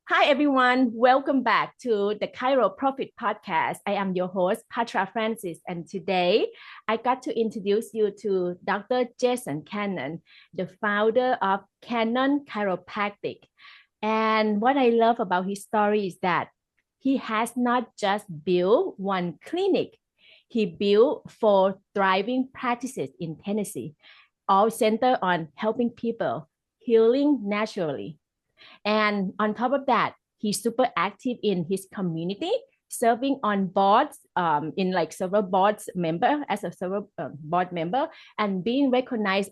Hi, everyone. Welcome back to the Chiropractic podcast. I am your host, Patra Francis, and today I got to introduce you to Dr. Jayson Cannon, the founder of Cannon Chiropractic. And what I love about his story is that he has not just built one clinic, he built four thriving practices in Tennessee, all centered on helping people healing naturally. And on top of that, he's super active in his community, serving on boards, in like several boards member as a several board member, and being recognized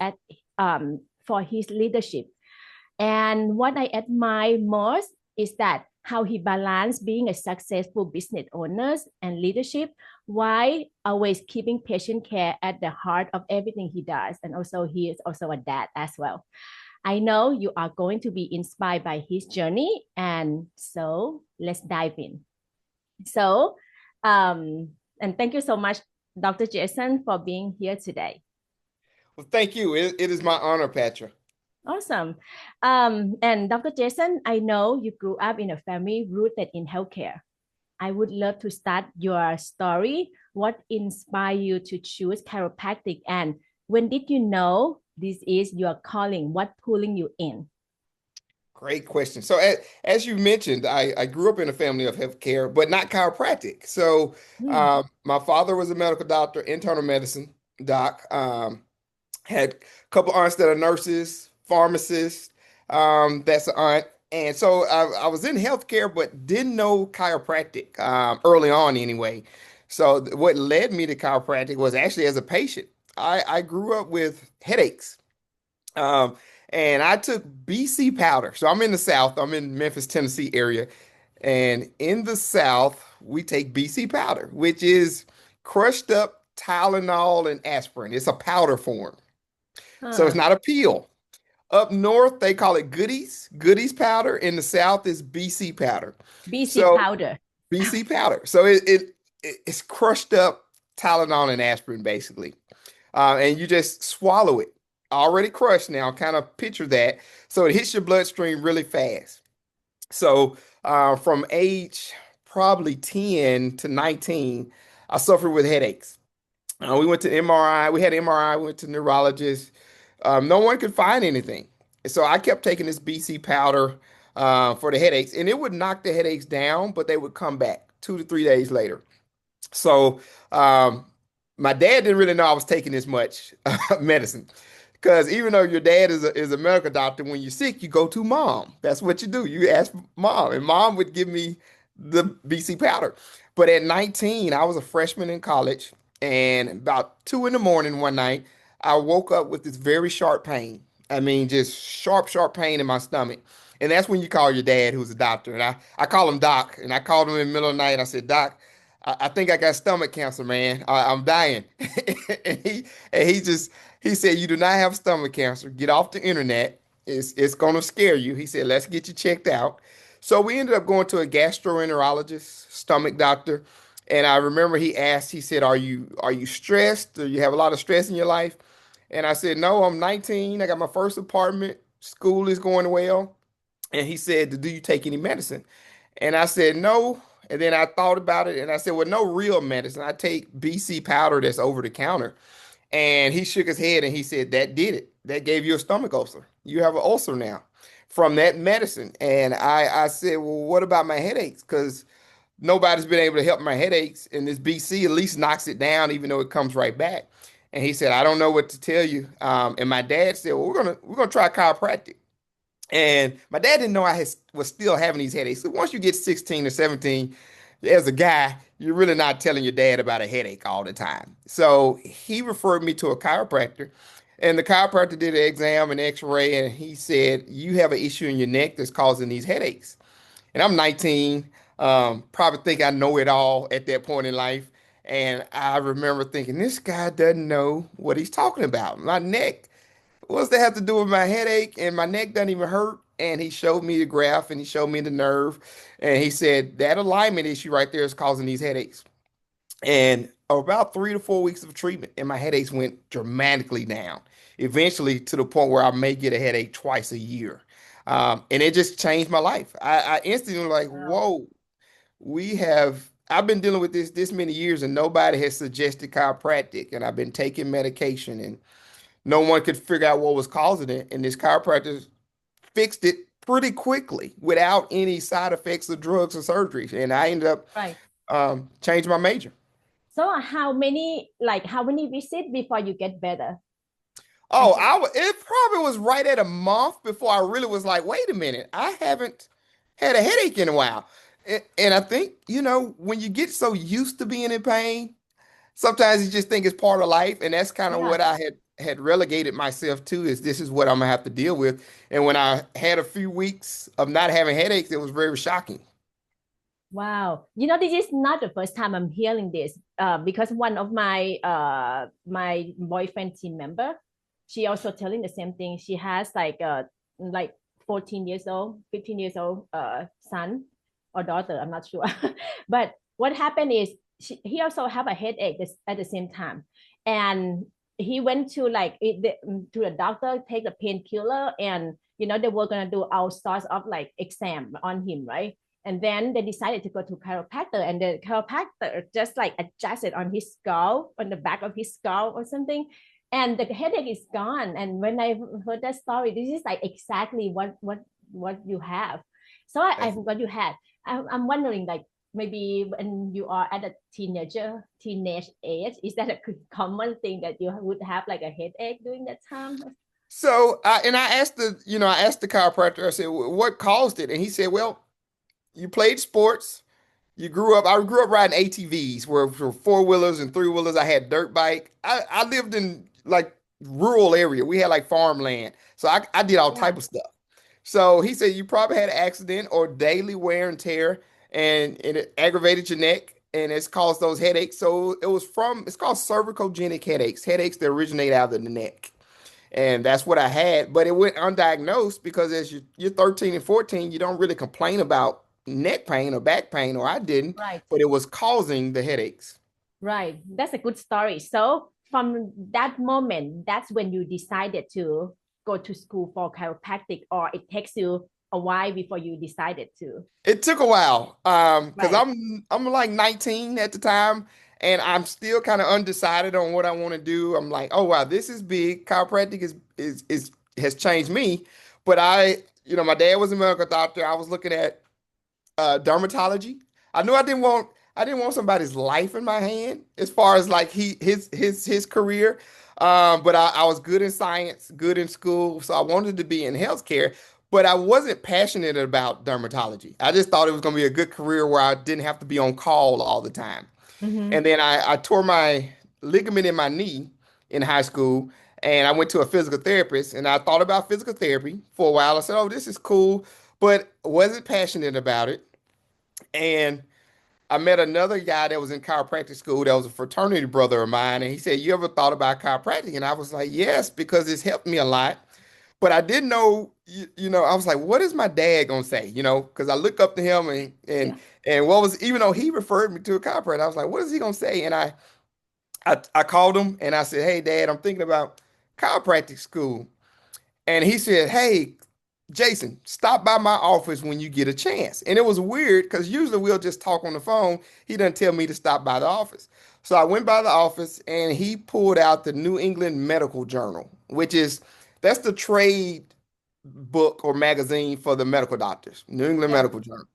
for his leadership. And what I admire most is that how he balanced being a successful business owner and leadership while always keeping patient care at the heart of everything he does. And also, he is also a dad as well. I know you are going to be inspired by his journey. And so let's dive in. So, and thank you so much, Dr. Jayson, for being here today. Well, thank you. It is my honor, Patra. Awesome. And Dr. Jayson, I know you grew up in a family rooted in healthcare. I would love to start your story. What inspired you to choose chiropractic? And when did you know this is your calling? What pulling you in? Great question. So, as you mentioned, I grew up in a family of healthcare, but not chiropractic. So, Hmm. my father was a medical doctor, internal medicine doc. Had a couple aunts that are nurses, pharmacists. That's an aunt. And so I was in healthcare, but didn't know chiropractic early on anyway. So what led me to chiropractic was actually as a patient. I grew up with headaches. Um, and I took BC powder. So I'm in the South. I'm in Memphis, Tennessee area. And in the South, we take BC powder, which is crushed up Tylenol and aspirin. It's a powder form. So it's Huh. not a pill. Up north, they call it goodies powder. In the South, is BC powder. BC So powder. BC powder. So it's crushed up Tylenol and aspirin basically, and you just swallow it. Already crushed now. Kind of picture that. So it hits your bloodstream really fast. So from age probably 10 to 19, I suffered with headaches. We went to MRI. We had MRI. We went to neurologist. No one could find anything. So I kept taking this BC powder for the headaches, and it would knock the headaches down, but they would come back 2 to 3 days later. So um, my dad didn't really know I was taking this much medicine. Because even though your dad is a medical doctor, when you're sick, you go to mom. That's what you do. You ask mom, and mom would give me the BC powder. But at 19, I was a freshman in college, and about 2 in the morning one night, I woke up with this very sharp pain. I mean, just sharp, sharp pain in my stomach. And that's when you call your dad, who's a doctor. And I call him Doc, and I called him in the middle of the night. I said, Doc, I think I got stomach cancer, man. I'm dying. and he said, you do not have stomach cancer. Get off the internet. It's gonna scare you. He said, let's get you checked out. So we ended up going to a gastroenterologist, stomach doctor. And I remember he asked, he said, are you stressed? Do you have a lot of stress in your life? And I said, no, I'm 19. I got my first apartment. School is going well. And he said, do you take any medicine? And I said, no. And then I thought about it and I said, well, no real medicine. I take BC powder that's over the counter. And he shook his head and he said, that did it. That gave you a stomach ulcer. You have an ulcer now from that medicine. And I said, well, what about my headaches? Because nobody's been able to help my headaches. And this BC at least knocks it down, even though it comes right back. And he said, I don't know what to tell you. And my dad said, well, we're gonna try chiropractic. And my dad didn't know was still having these headaches. So once you get 16 or 17, as a guy, you're really not telling your dad about a headache all the time. So he referred me to a chiropractor, and the chiropractor did an exam and x-ray, and he said, you have an issue in your neck that's causing these headaches. And I'm 19, probably think I know it all at that point in life. And I remember thinking, this guy doesn't know what he's talking about. My neck. What's that have to do with my headache? And my neck doesn't even hurt. And he showed me the graph and he showed me the nerve. And he said that alignment issue right there is causing these headaches. And about 3 to 4 weeks of treatment, and my headaches went dramatically down. Eventually, to the point where I may get a headache twice a year. And it just changed my life. I instantly was like, Wow. whoa, I've been dealing with this many years and nobody has suggested chiropractic. And I've been taking medication and no one could figure out what was causing it. And this chiropractor fixed it pretty quickly without any side effects of drugs or surgeries. And I ended up Right. changing my major. So how many visits before you get better? I Oh, think, it probably was right at a month before I really was like, wait a minute, I haven't had a headache in a while. And I think, when you get so used to being in pain, sometimes you just think it's part of life. And that's kind of yeah. what I had relegated myself to is this is what I'm gonna have to deal with. And when I had a few weeks of not having headaches, it was very shocking. Wow. This is not the first time I'm hearing this. Because one of my boyfriend team member, she also telling the same thing. She has like 14 years old, 15 years old son or daughter, I'm not sure. But what happened is he also have a headache at the same time. And he went to to the doctor, take the painkiller, and they were gonna do all sorts of like exam on him, right? And then they decided to go to chiropractor, and the chiropractor just like adjusted on his skull, on the back of his skull or something, and the headache is gone. And when I heard that story, this is like exactly what you have. So I That's forgot you had. I'm wondering, like, maybe when you are at a teenage age, is that a common thing that you would have like a headache during that time? so I asked the chiropractor, I said, what caused it? And he said, well, you played sports. I grew up riding ATVs, where for four-wheelers and three-wheelers. I had dirt bike. I lived in like rural area. We had like farmland. So I did all Yeah. type of stuff. So he said you probably had an accident or daily wear and tear, and it aggravated your neck and it's caused those headaches. So it's called cervicogenic headaches that originate out of the neck. And that's what I had, but it went undiagnosed because as you're 13 and 14, you don't really complain about neck pain or back pain, or I didn't, Right. but it was causing the headaches. Right. That's a good story. So from that moment, that's when you decided to go to school for chiropractic, or it takes you a while before you decided to. It took a while, because Right. I'm like 19 at the time, and I'm still kind of undecided on what I want to do. I'm like, oh wow, this is big. Chiropractic is has changed me, but my dad was a medical doctor. I was looking at dermatology. I knew I didn't want somebody's life in my hand as far as like his career. But I was good in science, good in school, so I wanted to be in healthcare. But I wasn't passionate about dermatology. I just thought it was going to be a good career where I didn't have to be on call all the time. Mm-hmm. And then I tore my ligament in my knee in high school, and I went to a physical therapist, and I thought about physical therapy for a while. I said, "Oh, this is cool," but wasn't passionate about it. And I met another guy that was in chiropractic school that was a fraternity brother of mine, and he said, "You ever thought about chiropractic?" And I was like, "Yes," because it's helped me a lot. But I didn't know, I was like, "What is my dad gonna say?" Because I look up to him Yeah. and what was even though he referred me to a chiropractor, I was like, "What is he gonna say?" And I called him and I said, "Hey, Dad, I'm thinking about chiropractic school." And he said, "Hey, Jason, stop by my office when you get a chance." And it was weird because usually we'll just talk on the phone. He doesn't tell me to stop by the office. So I went by the office and he pulled out the New England Medical Journal, that's the trade book or magazine for the medical doctors, New England Yeah. Medical Journal.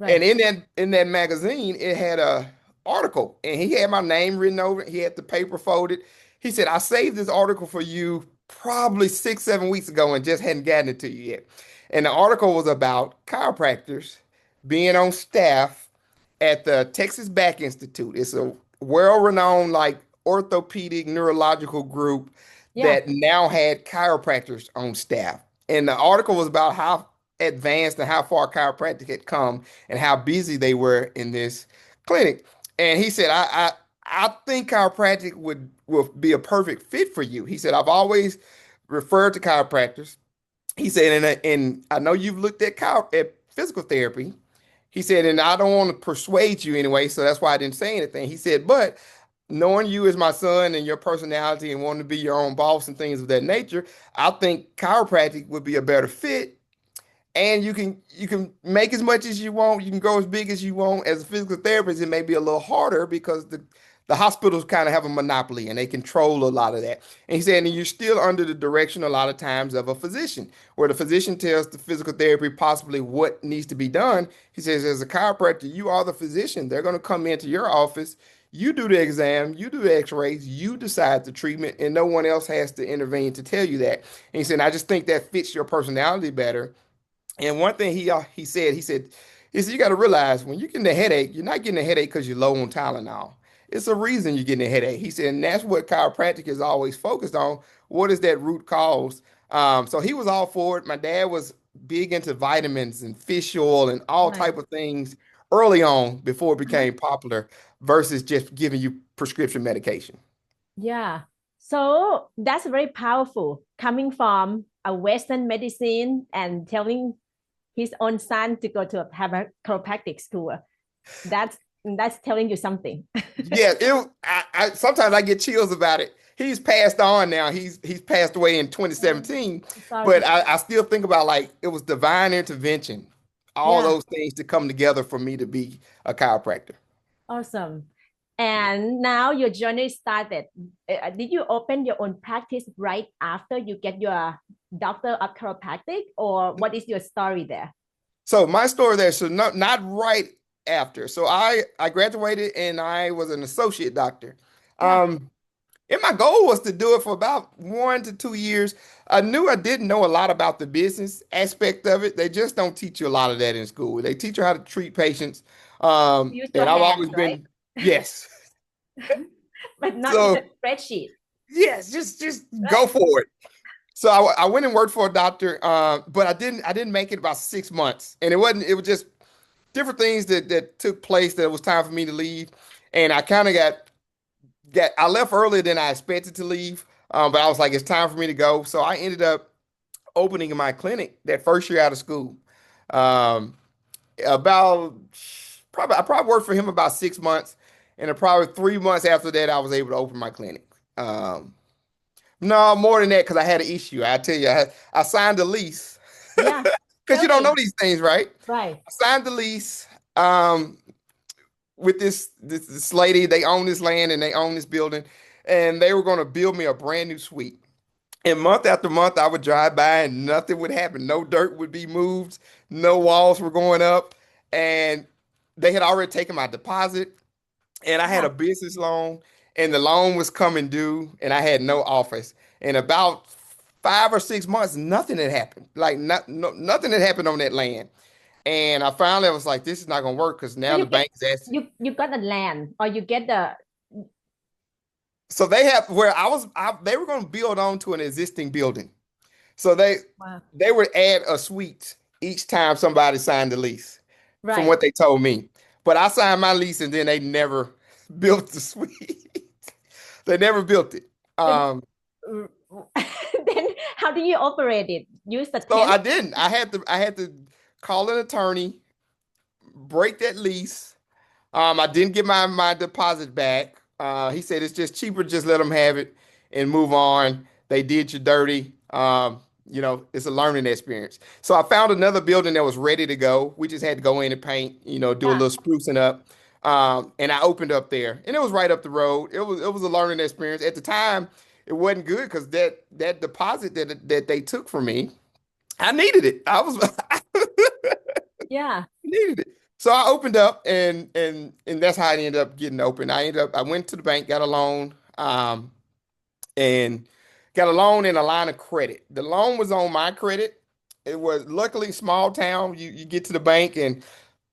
And Right. in that magazine, it had a article, and he had my name written over it. He had the paper folded. He said, "I saved this article for you probably 6, 7 weeks ago and just hadn't gotten it to you yet." And the article was about chiropractors being on staff at the Texas Back Institute. It's a world-renowned like orthopedic neurological group Yeah. that now had chiropractors on staff. And the article was about how advanced and how far chiropractic had come and how busy they were in this clinic. And he said, I think chiropractic would be a perfect fit for you. He said, I've always referred to chiropractors. He said, and I know you've looked at physical therapy. He said, and I don't want to persuade you anyway, so that's why I didn't say anything. He said, but knowing you as my son and your personality and wanting to be your own boss and things of that nature, I think chiropractic would be a better fit. and you can make as much as you want, you can go as big as you want. As a physical therapist, it may be a little harder because the hospitals kind of have a monopoly and they control a lot of that. And he said, and you're still under the direction a lot of times of a physician, where the physician tells the physical therapy possibly what needs to be done. He says, as a chiropractor, you are the physician. They're going to come into your office. You do the exam, you do the x-rays, you decide the treatment, and no one else has to intervene to tell you that. And he said, I just think that fits your personality better. And one thing he said, you got to realize when you're getting a headache, you're not getting a headache because you're low on Tylenol. It's a reason you're getting a headache. He said, and that's what chiropractic is always focused on. What is that root cause? So he was all for it. My dad was big into vitamins and fish oil and all Right. type of things early on before it Uh-huh. became popular versus just giving you prescription medication. Yeah. So that's very powerful coming from a Western medicine and telling his own son to go to have a chiropractic school. That's that's telling you something. Yeah, sometimes I get chills about it. He's passed on now. He's passed away in Oh, 2017, sorry to but hear. I still think about like it was divine intervention. All Yeah, those things to come together for me to be a chiropractor. awesome. Yeah. And now your journey started. Did you open your own practice right after you get your doctor of chiropractic, or what is your story there? So my story there, so not right after. So I graduated and I was an associate doctor. Yeah, Um, And my goal was to do it for about 1 to 2 years. I knew I didn't know a lot about the business aspect of it. They just don't teach you a lot of that in school. They teach you how to treat patients. use your And I've hands, always right? been, yes. But not in a So spreadsheet, yes, just go right? for it. So I went and worked for a doctor, but I didn't make it about 6 months. And it was just different things that took place that it was time for me to leave. And I kind of I left earlier than I expected to leave. But I was like, it's time for me to go. So I ended up opening my clinic that first year out of school. Um, about I probably worked for him about 6 months, and then probably 3 months after that, I was able to open my clinic. No, more than that because I had an issue. I tell you, I signed a lease Yeah. because Tell you don't know me. these things, right? Right. I signed the lease with this lady. They own this land and they own this building, and they were going to build me a brand new suite. And month after month, I would drive by and nothing would happen. No dirt would be moved. No walls were going up. And they had already taken my deposit. And I had Yeah. a business loan. And the loan was coming due. And I had no office. In about 5 or 6 months, nothing had happened. Like nothing had happened on that land. And I finally was like, this is not going to work because So now you the get bank is asking. you got the land or you get the So where they were going to build on to an existing building. So wow. they would add a suite each time somebody signed the lease, from Right. what they told me. But I signed my lease and then they never built the suite. They never built it. Then Um, then how do you operate it? Use the so tent? I didn't. I had to call an attorney, break that lease. I didn't get my deposit back. He said it's just cheaper, just let them have it and move on. They did you dirty. It's a learning experience. So I found another building that was ready to go. We just had to go in and paint, do a Yeah. little sprucing up. And I opened up there, and it was right up the road. It was a learning experience. At the time, it wasn't good because that deposit that they took from me, I needed it. Yeah. Needed it. So I opened up and that's how I ended up getting open. I went to the bank, got a loan, and got a loan and a line of credit. The loan was on my credit. It was luckily small town. You get to the bank and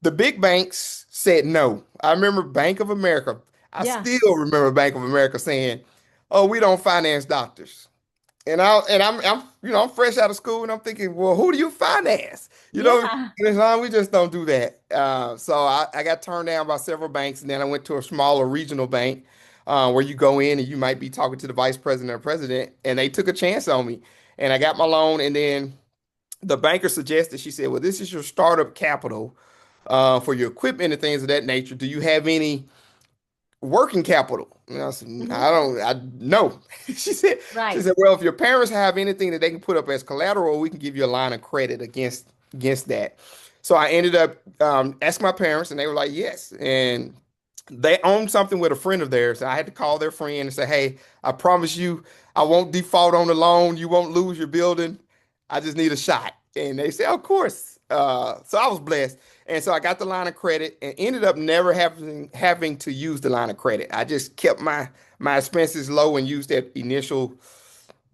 the big banks said no. I remember Bank of America. I Yeah. still remember Bank of America saying, "Oh, we don't finance doctors." And I'm fresh out of school and I'm thinking, well, who do you finance? And Yeah. it's like, we just don't do that. So I got turned down by several banks, and then I went to a smaller regional bank where you go in and you might be talking to the vice president or president, and they took a chance on me, and I got my loan, and then the banker suggested, she said, well, this is your startup capital for your equipment and things of that nature. Do you have any working capital? And I said, Hmm. I don't, I no. She Right. said, well, if your parents have anything that they can put up as collateral, we can give you a line of credit against. against that. So I ended up asking my parents, and they were like, yes. And they owned something with a friend of theirs. I had to call their friend and say, hey, I promise you, I won't default on the loan. You won't lose your building. I just need a shot. And they said, of course. So I was blessed. And so I got the line of credit and ended up never having to use the line of credit. I just kept my expenses low and used that initial,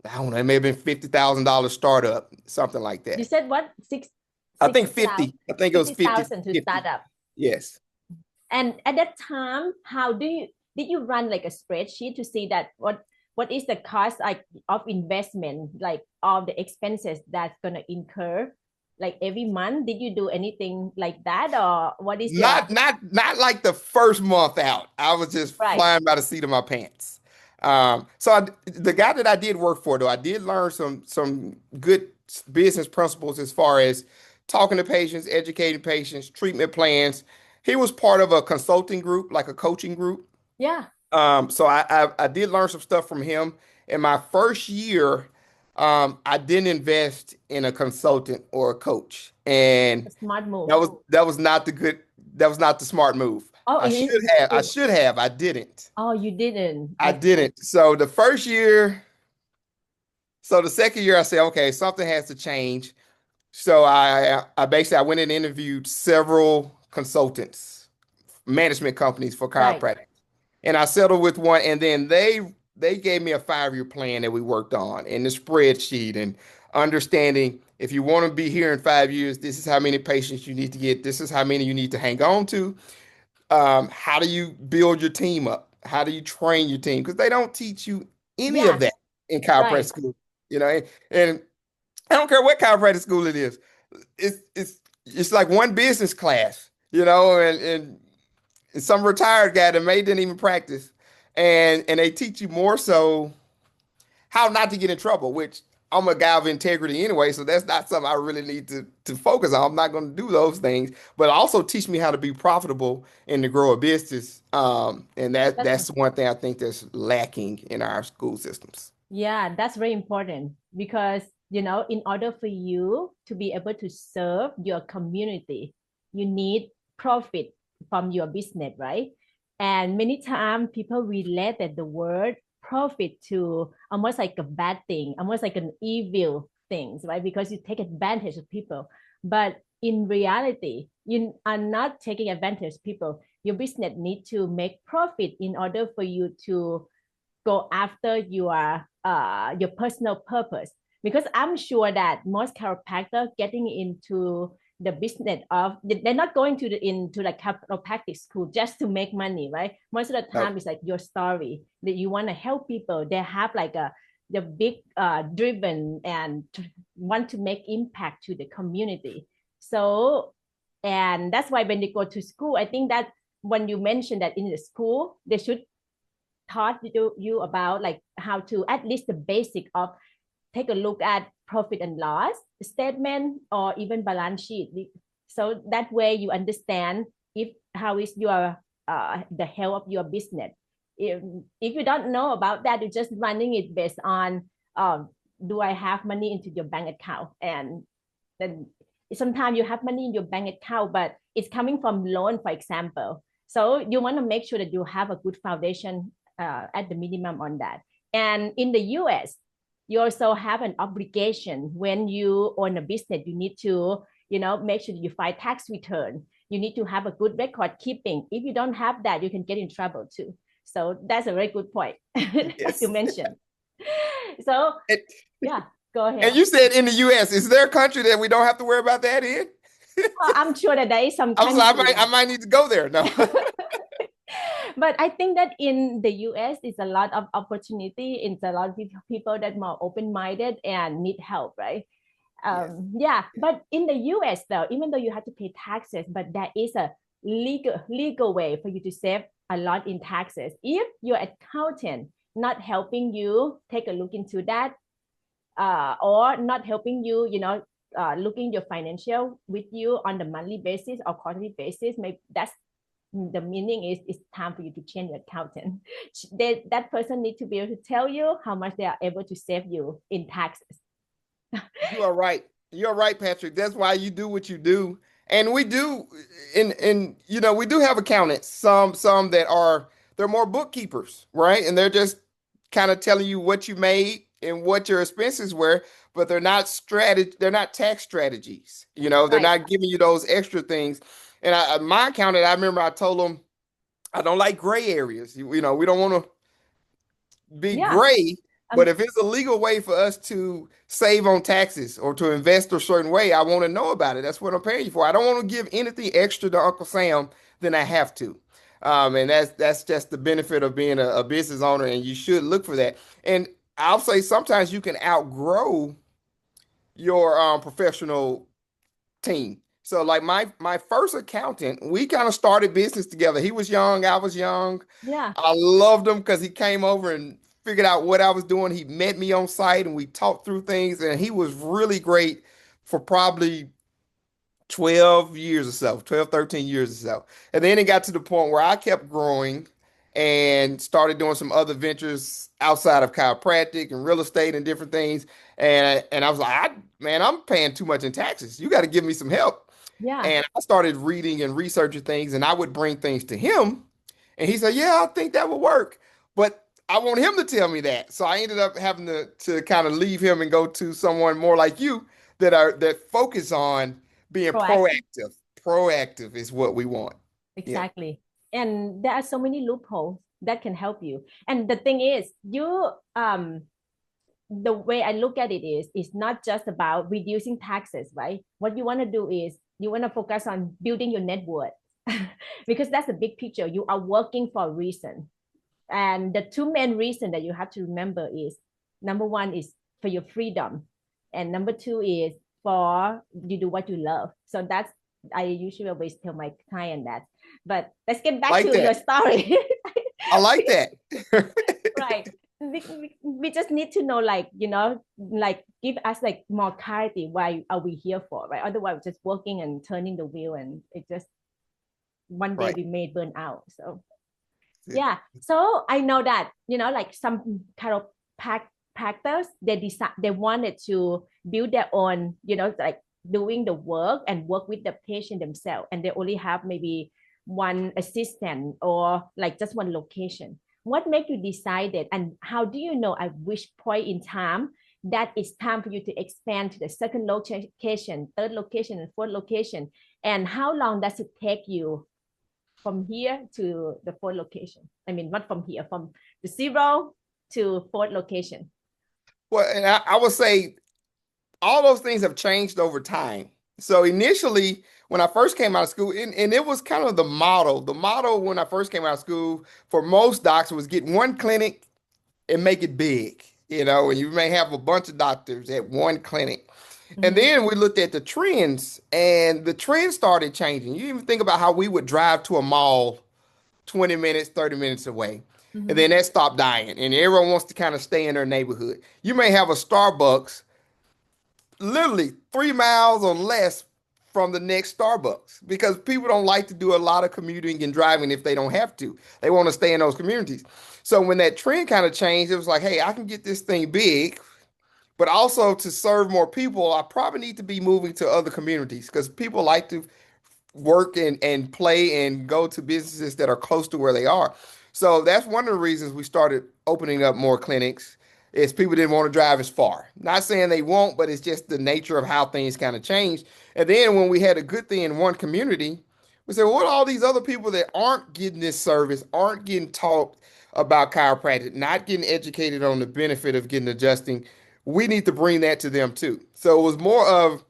I don't know, it may have been $50,000 startup, something like You that. said what? I think 60,000, 50. I think it was 50, 50,000 to 50. start up. Yes. And at that time, how did you run like a spreadsheet to see that what is the cost like of investment, like all the expenses that's gonna incur like every month? Did you do anything like that, or what is your Not like the first month out. I was just right? flying by the seat of my pants. The guy that I did work for, though, I did learn some good business principles as far as talking to patients, educating patients, treatment plans. He was part of a consulting group, like a coaching group. Yeah, So I did learn some stuff from him. In my first year, I didn't invest in a consultant or a coach, a and smart move. that was not the good. That was not the smart move. Oh, I should have. I should have. I didn't. oh, you didn't. I Okay, didn't. So the first year, so the second year, I said, okay, something has to change. So I basically I went and interviewed several consultants, management companies for right. chiropractic. And I settled with one, and then they gave me a 5-year plan that we worked on in the spreadsheet and understanding if you want to be here in 5 years, this is how many patients you need to get, this is how many you need to hang on to. How do you build your team up? How do you train your team? Because they don't teach you any of Yes, that in chiropractic right. school, and I don't care what chiropractic school it is. It's like one business class, and some retired guy that may didn't even practice, and they teach you more so how not to get in trouble, which I'm a guy of integrity anyway, so that's not something I really need to focus on. I'm not going to do those things, but also teach me how to be profitable and to grow a business. And That's that's one thing I think that's lacking in our school systems. Yeah, that's very important because, in order for you to be able to serve your community, you need profit from your business, right? And many times people related the word profit to almost like a bad thing, almost like an evil things, right? Because you take advantage of people. But in reality, you are not taking advantage of people. Your business need to make profit in order for you to go after your personal purpose, because I'm sure that most chiropractors getting into the business of they're not going into the chiropractic school just to make money, right? Most of the No, time it's like your story that you want to help people. They have like the big driven and want to make impact to the community. So, and that's why when they go to school, I think that when you mentioned that in the school they should taught you about like how to at least the basic of take a look at profit and loss statement or even balance sheet, so that way you understand if how is your the health of your business. If you don't know about that, you're just running it based on do I have money into your bank account, and then sometimes you have money in your bank account but it's coming from loan, for example. So you want to make sure that you have a good foundation at the minimum on that. And in the US, you also have an obligation when you own a business. You need to, make sure that you file tax return. You need to have a good record keeping. If you don't have that, you can get in trouble too. So that's a very good point, as you yes. mentioned. So And, yeah, go and ahead. you said in the U.S., is there a country that we don't have to worry about that in? I'm sure that there is some I'm sorry, country I that might need to go there. No. but I think that in the US, it's a lot of opportunity. It's a lot of people that more open-minded and need help, right? Yes. Yeah, Yeah. but in the US though, even though you have to pay taxes, but there is a legal way for you to save a lot in taxes. If your accountant not helping you take a look into that, or not helping you, looking your financial with you on the monthly basis or quarterly basis, maybe that's the meaning is it's time for you to change your accountant. That person need to be able to tell you how much they are able to save you in taxes. You are right. You're right, Patrick. That's why you do what you do. And we do, and we do have accountants, some that are they're more bookkeepers, right? And they're just kind of telling you what you made and what your expenses were, but they're not tax strategies. They're Right. not giving you those extra things. And my accountant, I remember I told him I don't like gray areas. We don't want to be Yeah. gray, but Um, if it's a legal way for us to save on taxes or to invest a certain way, I want to know about it. That's what I'm paying you for. I don't want to give anything extra to Uncle Sam than I have to. And that's just the benefit of being a business owner, and you should look for that. And I'll say sometimes you can outgrow your professional team. So like my first accountant, we kind of started business together. He was young, I was young. yeah. I loved him because he came over and figured out what I was doing. He met me on site and we talked through things, and he was really great for probably 12 years or so, 12, 13 years or so. And then it got to the point where I kept growing and started doing some other ventures outside of chiropractic and real estate and different things. And I was like, man, I'm paying too much in taxes. You got to give me some help. Yeah. And I started reading and researching things, and I would bring things to him. And he said, yeah, I think that would work. But I want him to tell me that. So I ended up having to kind of leave him and go to someone more like you that focus on being Proactive. proactive. Proactive is what we want. Yeah. Exactly. And there are so many loopholes that can help you. And the thing is, the way I look at it is, it's not just about reducing taxes, right? What you want to do is you want to focus on building your net worth because that's the big picture. You are working for a reason. And the two main reasons that you have to remember is number one is for your freedom. And number two is for you do what you love. So that's I usually always tell my client that. But let's get back Like to your that. story. I like that. Right. We just need to know, like, like give us like more clarity. Why are we here for, right? Otherwise, we're just working and turning the wheel, and it just one day Right. we may burn out. So Yeah. yeah. So I know that, like some chiropractors, they wanted to build their own, like doing the work and work with the patient themselves. And they only have maybe one assistant or like just one location. What made you decide that? And how do you know at which point in time that it's time for you to expand to the second location, third location, and fourth location? And how long does it take you from here to the fourth location? I mean, not from here, from the zero to fourth location. Well, and I would say all those things have changed over time. So initially, when I first came out of school, and it was kind of the model. The model when I first came out of school for most docs was get one clinic and make it big, and you may have a bunch of doctors at one clinic. And Mm-hmm. then we looked at the trends, and the trends started changing. You even think about how we would drive to a mall 20 minutes, 30 minutes away. And Mm-hmm. then that stopped dying, and everyone wants to kind of stay in their neighborhood. You may have a Starbucks literally 3 miles or less from the next Starbucks because people don't like to do a lot of commuting and driving if they don't have to. They want to stay in those communities. So when that trend kind of changed, it was like, hey, I can get this thing big, but also to serve more people, I probably need to be moving to other communities because people like to work and play and go to businesses that are close to where they are. So that's one of the reasons we started opening up more clinics is people didn't want to drive as far. Not saying they won't, but it's just the nature of how things kind of changed. And then when we had a good thing in one community, we said, well, what are all these other people that aren't getting this service, aren't getting taught about chiropractic, not getting educated on the benefit of getting adjusting? We need to bring that to them too. So it was more of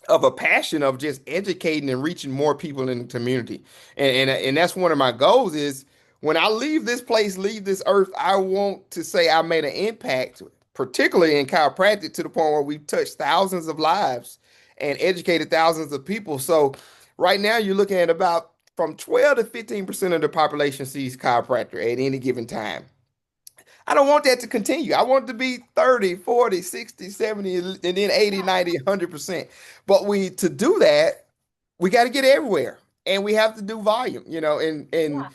a passion of just educating and reaching more people in the community. And that's one of my goals is when I leave this place, leave this earth, I want to say I made an impact, particularly in chiropractic, to the point where we've touched thousands of lives and educated thousands of people. So right now you're looking at about from 12 to 15% of the population sees chiropractor at any given time. I don't want that to continue. I want it to be 30, 40, 60, 70, and then 80, Yeah. 90, 100%. But to do that, we got to get everywhere and we have to do volume, and Yeah.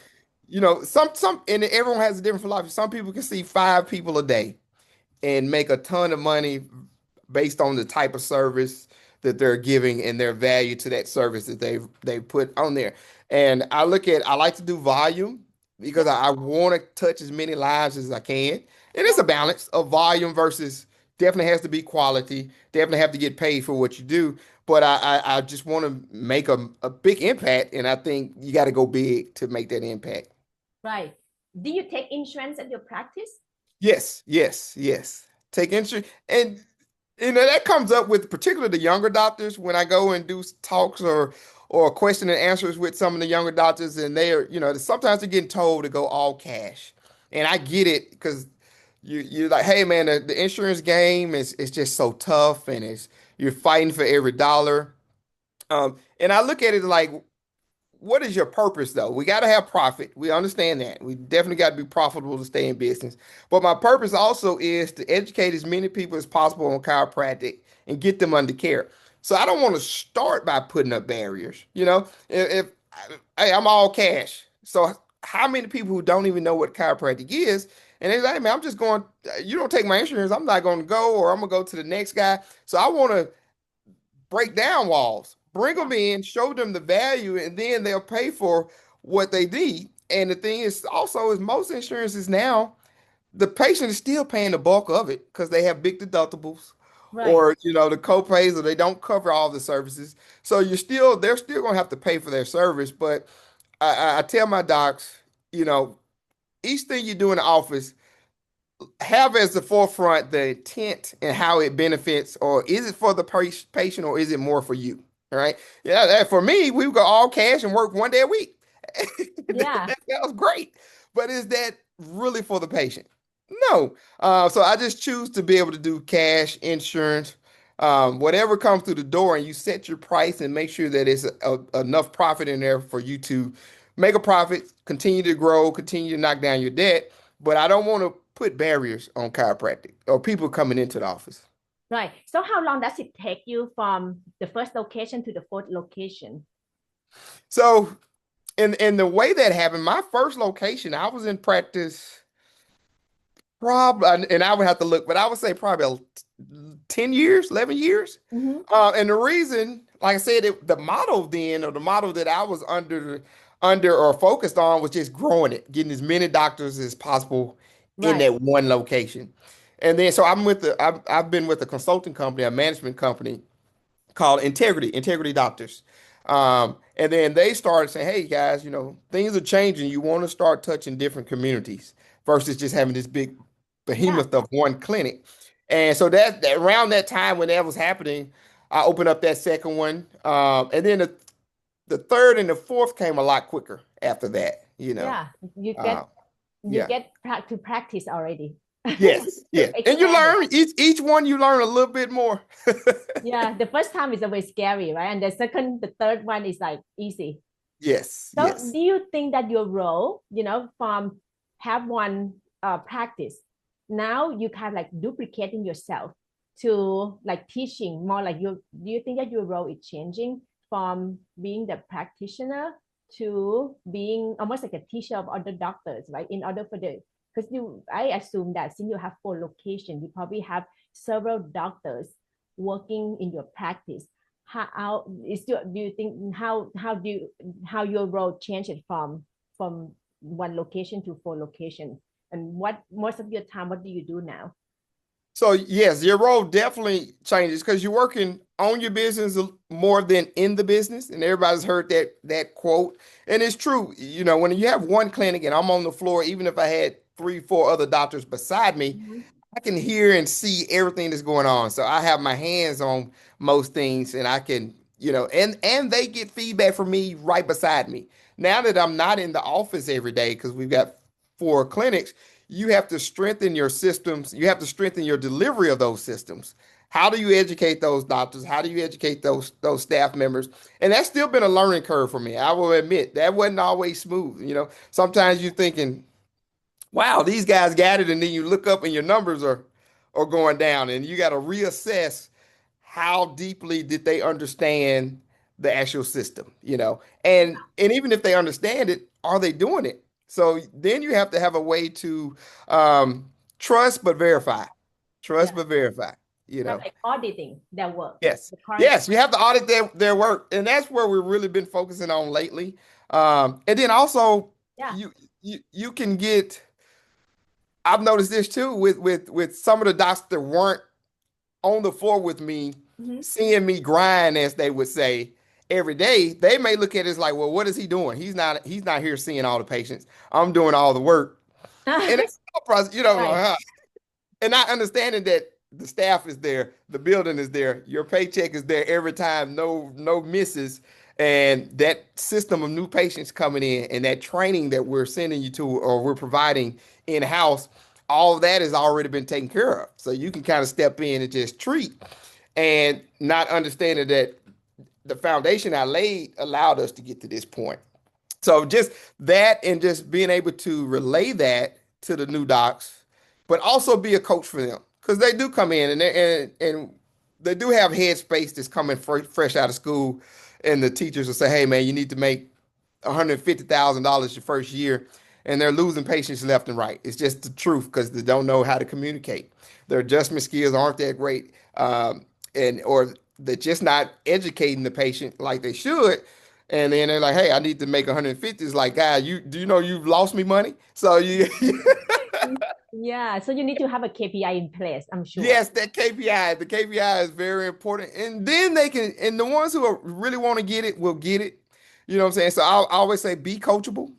some and everyone has a different philosophy. Some people can see 5 people a day and make a ton of money based on the type of service that they're giving and their value to that service that they put on there. And I like to do volume because Yeah. I want to touch as many lives as I can. And it's a Yeah. balance of volume versus definitely has to be quality, definitely have to get paid for what you do. But I just want to make a big impact. And I think you got to go big to make that impact. Right. Do you take insurance at your practice? Yes, yes, yes. Take insurance, and that comes up with particularly the younger doctors when I go and do talks or question and answers with some of the younger doctors, and they are sometimes they're getting told to go all cash, and I get it because you're like, hey man, the insurance game is just so tough, and it's you're fighting for every dollar. And I look at it like what is your purpose though? We got to have profit. We understand that. We definitely got to be profitable to stay in business. But my purpose also is to educate as many people as possible on chiropractic and get them under care. So I don't want to start by putting up barriers. If hey, I'm all cash. So how many people who don't even know what chiropractic is, and they're like, hey, man, I'm just going, you don't take my insurance, I'm not going to go, or I'm going to go to the next guy. So I want to break down walls, bring Yeah. them in, show them the value, and then they'll pay for what they need. And the thing is also is most insurances now, the patient is still paying the bulk of it because they have big deductibles Right. or the co-pays or they don't cover all the services. So they're still gonna have to pay for their service. But I tell my docs, you know, each thing you do in the office, have as the forefront the intent and how it benefits, or is it for the patient or is it more for you? All right. Yeah, for me, we would go all cash and work one day a week. Yeah. That sounds great. But is that really for the patient? No. So I just choose to be able to do cash, insurance, whatever comes through the door, and you set your price and make sure that it's enough profit in there for you to make a profit, continue to grow, continue to knock down your debt. But I don't want to put barriers on chiropractic or people coming into the office. Right. So how long does it take you from the first location to the fourth location? So in the way that happened, my first location, I was in practice probably, and I would have to look, but I would say probably 10 years, 11 years. Mm-hmm. And the reason, like I said, the model then, or the model that I was under or focused on was just growing it, getting as many doctors as possible in Right. that one location. And then, so I've been with a consulting company, a management company called Integrity Doctors. And then they started saying, hey guys, things are changing. You want to start touching different communities versus just having this big Yeah. behemoth of one clinic. And so that around that time when that was happening, I opened up that second one. And then the third and the fourth came a lot quicker after that. Yeah. You Uh, get you yeah. get to practice already. Yes, To yes. And you expand it. learn each one you learn a little bit more. Yeah. The first time is always scary, right? And the third one is like easy. Yes, So yes. do you think that your role, from have one practice, now you kind of like duplicating yourself to like teaching more like do you think that your role is changing from being the practitioner to being almost like a teacher of other doctors, right? In order for because I assume that since you have four locations, you probably have several doctors working in your practice. Do you think how your role changed from one location to four location, and what most of your time what do you do now? So yes, your role definitely changes because you're working on your business more than in the business, and everybody's heard that quote, and it's true. When you have one clinic and I'm on the floor, even if I had three, four other doctors beside me, Mhm. I can hear and see everything that's going on. So I have my hands on most things and I can, and they get feedback from me right beside me. Now that I'm not in the office every day because we've got four clinics, you have to strengthen your systems. You have to strengthen your delivery of those systems. How do you educate those doctors? How do you educate those staff members? And that's still been a learning curve for me. I will admit that wasn't always smooth. Sometimes you're thinking, wow, these guys got it, and then you look up and your numbers are going down, and you got to reassess how deeply did they understand the actual system. And even if they understand it, are they doing it? So then you have to have a way to trust but verify, trust Yeah. but verify. Right, like auditing their work, Yes. the current. Yes, you have to audit their work. And that's where we've really been focusing on lately. And then also Yeah. you can get, I've noticed this too with some of the docs that weren't on the floor with me, Mhm. seeing me grind, as they would say, every day. They may look at it as like, well, what is he doing? He's not here seeing all the patients. I'm doing all the work. And it's a process, Right. and not understanding that the staff is there, the building is there, your paycheck is there every time, no misses. And that system of new patients coming in and that training that we're sending you to or we're providing in-house, all of that has already been taken care of. So you can kind of step in and just treat and not understanding that the foundation I laid allowed us to get to this point. So just that and just being able to relay that to the new docs, but also be a coach for them because they do come in and they do have headspace that's coming fresh out of school, and the teachers will say, "Hey, man, you need to make $150,000 your first year," and they're losing patients left and right. It's just the truth because they don't know how to communicate. Their adjustment skills aren't that great, and or they're just not educating the patient like they should. And then they're like, "Hey, I need to make 150." It's like, "God, you do you know you've lost me money?" So you, Yeah. So you need to have a KPI in place, I'm sure. yes, that KPI, the KPI is very important. And then they can, and the ones who really want to get it will get it. You know what I'm saying? So I always say, be coachable.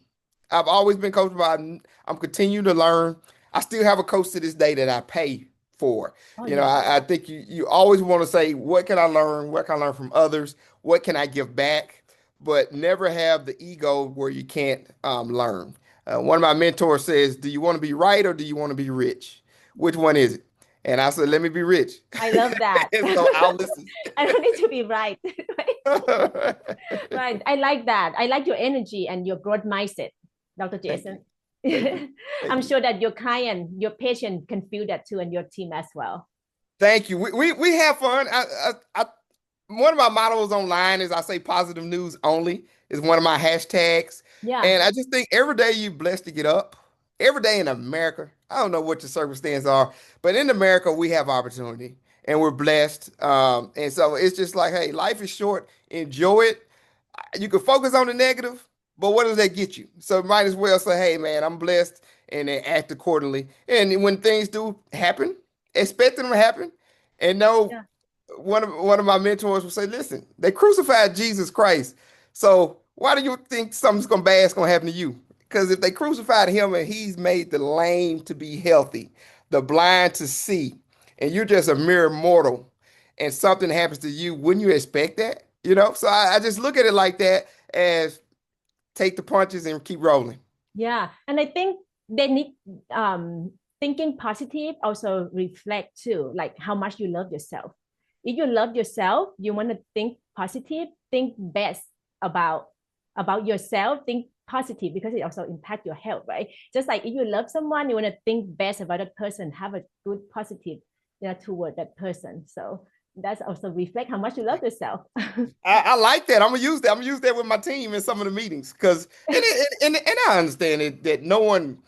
I've always been coachable. I'm continuing to learn. I still have a coach to this day that I pay for. Oh You know, yeah. I think you always want to say, what can I learn? What can I learn from others? What can I give back? But never have the ego where you can't learn. One of my mentors says, do you want to be right or do you want to be rich? Which one is it? And I said, let me be rich. I love that. And so I'll listen. I don't need to be right. Right. I like that. I like your energy and your growth mindset, Dr. Thank you. Jason. Thank you. Thank I'm you. sure that your client, your patient can feel that too, and your team as well. Thank you. We have fun. One of my mottos online is I say positive news only is one of my hashtags. Yeah. And I just think every day you're blessed to get up. Every day in America, I don't know what your circumstances are, but in America, we have opportunity and we're blessed. And so it's just like, hey, life is short. Enjoy it. You can focus on the negative, but what does that get you? So might as well say, hey, man, I'm blessed and then act accordingly. And when things do happen, expect them to happen. And know Yeah. one of my mentors would say, listen, they crucified Jesus Christ. So why do you think something's gonna bad's gonna happen to you? Because if they crucified him and he's made the lame to be healthy, the blind to see, and you're just a mere mortal, and something happens to you, wouldn't you expect that? So I just look at it like that as take the punches and keep rolling. Yeah. And I think they need thinking positive also reflect too, like how much you love yourself. If you love yourself, you want to think positive, think best about yourself, think positive because it also impact your health, right? Just like if you love someone, you want to think best about that person, have a good positive, toward that person. So that's also reflect how much you love yourself. I like that. I'm gonna use that. I'm gonna use that with my team in some of the meetings because and I understand it that no one.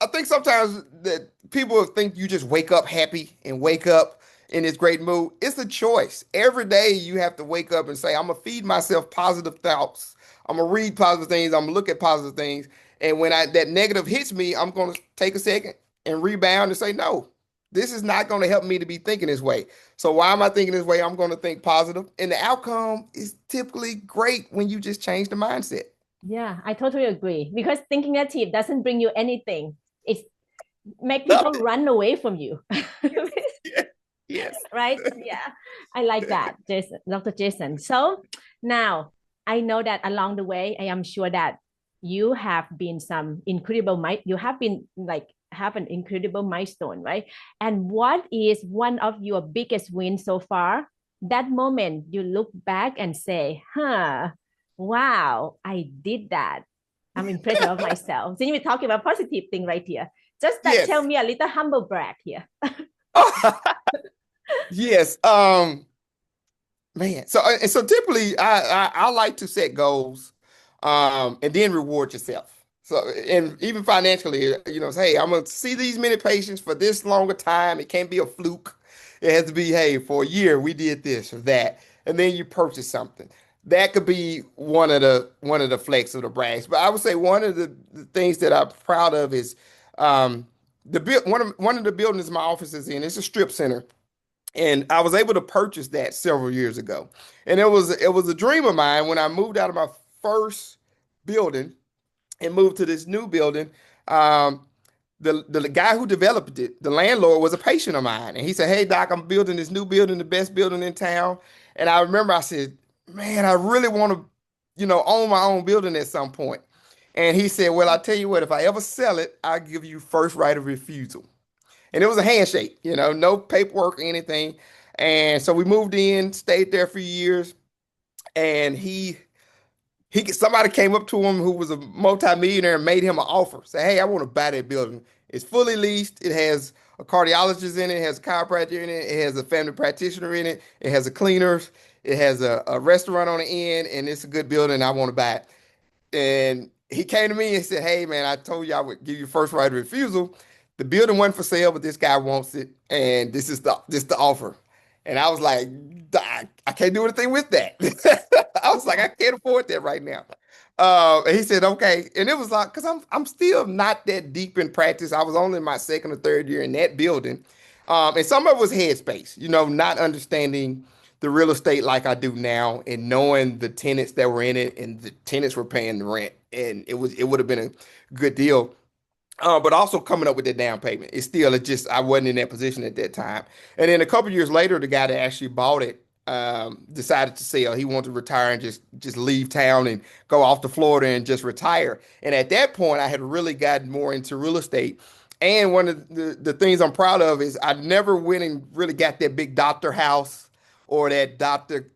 I think sometimes that people think you just wake up happy and wake up in this great mood. It's a choice. Every day you have to wake up and say, I'm gonna feed myself positive thoughts. I'm gonna read positive things. I'm gonna look at positive things. And when that negative hits me, I'm gonna take a second and rebound and say, no, this is not gonna help me to be thinking this way. So why am I thinking this way? I'm gonna think positive. And the outcome is typically great when you just change the mindset. Yeah, I totally agree because thinking negative doesn't bring you anything. It's make Love people it. run away from you. Yes. Yes. Yes. Right? Yeah. I like that, Jason, Dr. Jason. So now I know that along the way, I am sure that you have been some incredible you have been like have an incredible milestone, right? And what is one of your biggest wins so far? That moment you look back and say, wow, I did that. I'm impressed of myself. Since we're talking about positive thing right here, just that tell Yes. me a little humble brag here. Yes. Man. So typically I like to set goals and then reward yourself. So and even financially, say, hey, I'm gonna see these many patients for this longer time. It can't be a fluke. It has to be, hey, for a year we did this or that, and then you purchase something. That could be one of the flex of the brags. But I would say one of the things that I'm proud of is one of the buildings my office is in. It's a strip center, and I was able to purchase that several years ago. And it was a dream of mine when I moved out of my first building and moved to this new building. Um, the guy who developed it, the landlord, was a patient of mine, and he said, "Hey Doc, I'm building this new building, the best building in town." And I remember I said, "Man, I really want to, own my own building at some point." And he said, "Well, I tell you what, if I ever sell it, I'll give you first right of refusal." And it was a handshake, no paperwork or anything. And so we moved in, stayed there for years, and somebody came up to him who was a multimillionaire and made him an offer. Say, "Hey, I want to buy that building. It's fully leased. It has a cardiologist in it. It has a chiropractor in it. It has a family practitioner in it. It has a cleaners. It has a restaurant on the end, and it's a good building. I want to buy it." And he came to me and said, "Hey, man, I told you I would give you first right of refusal. The building wasn't for sale, but this guy wants it, and this is the offer." And I was like, I can't do anything with that." I was like, "I can't afford that right now." And he said, "Okay." And it was like, because I'm still not that deep in practice. I was only in my second or third year in that building. And some of it was headspace, not understanding the real estate like I do now, and knowing the tenants that were in it, and the tenants were paying the rent, and it would have been a good deal. But also coming up with that down payment. It's just I wasn't in that position at that time. And then a couple years later, the guy that actually bought it decided to sell. He wanted to retire and just leave town and go off to Florida and just retire. And at that point, I had really gotten more into real estate. And one of the things I'm proud of is I never went and really got that big doctor house or that doctor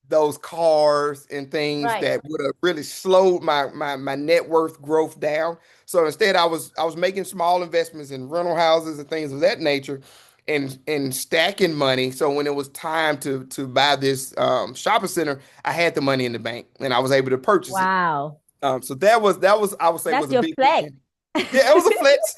those cars and things Right. that would have really slowed my net worth growth down. So instead, I was making small investments in rental houses and things of that nature, and stacking money. So when it was time to buy this shopping center, I had the money in the bank and I was able to purchase it. Wow. So that was I would say That's was a your big flex. win. Yeah, it was a flex.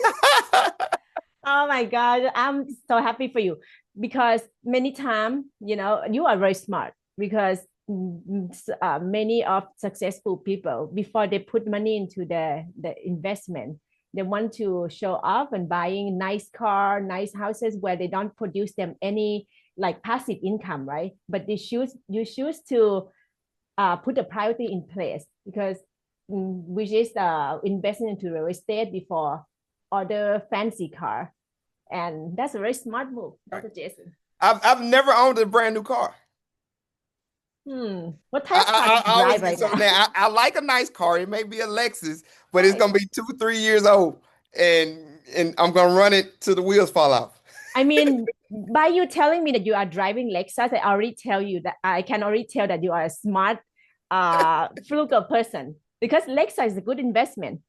Oh my God, I'm so happy for you because many times, you are very smart because many of successful people, before they put money into the investment, they want to show off and buying nice car, nice houses where they don't produce them any like passive income, right? But you choose to put a priority in place because which is investing into real estate before other fancy car, and that's a very smart move, Right. Dr. Jason. I've never owned a brand new car. What type of car do I you always drive right so now? now I like a nice car. It may be a Lexus, but it's Nice. gonna be 2, 3 years old, and I'm gonna run it till the wheels fall off. I mean, by you telling me that you are driving Lexus, I can already tell that you are a smart, frugal person because Lexus is a good investment.